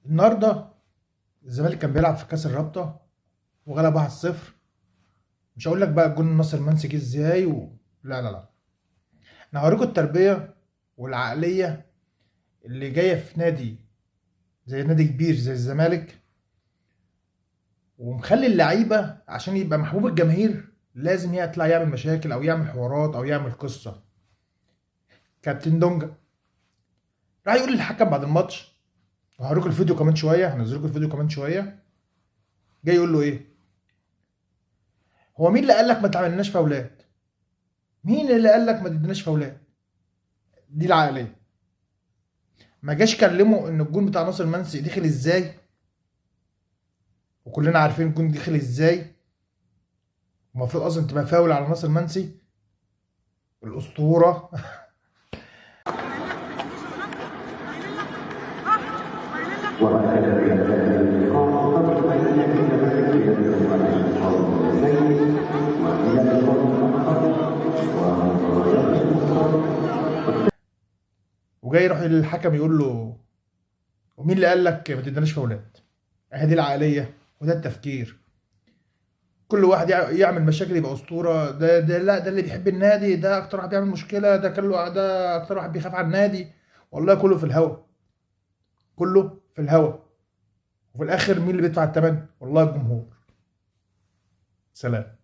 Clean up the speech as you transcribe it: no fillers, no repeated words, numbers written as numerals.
النهارده الزمالك كان بيلعب في كاس الرابطه وغلب 1-0. مش هقول لك بقى الجون ناصر المنسي جه ازاي لا لا لا، انا هوريكم التربيه والعقليه اللي جايه في نادي زي نادي كبير زي الزمالك، ومخلي اللعيبه عشان يبقى محبوب الجماهير لازم يطلع يعمل مشاكل او يعمل حوارات او يعمل قصه. كابتن دونجا راح يقول للحكم بعد الماتش، وهوريكم الفيديو كمان شويه، هنزل لكم الفيديو كمان شويه. جاي يقول له ايه؟ هو مين اللي قال لك ما تعملناش فاولات؟ مين اللي قال لك ما تديناش فاولات؟ دي العقليه. ما جاش كلمه ان الجون بتاع ناصر منسي دخل ازاي، وكلنا عارفين الجون دخل ازاي. المفروض اصلا تبقى فاول على ناصر منسي الاسطوره. وجاي يروح للحكم يقول له ومين اللي قال لك ما تديناش فاولات؟ اهي دي العقليه وده التفكير. كل واحد يعمل مشاكل يبقى اسطوره، ده لا، ده اللي بيحب النادي، ده اكتر واحد بيعمل مشكله، ده اكتر واحد بيخاف على النادي. والله كله في الهوا، كله في الهوا. وفي الاخر مين اللي بيدفع الثمن؟ والله الجمهور. سلام.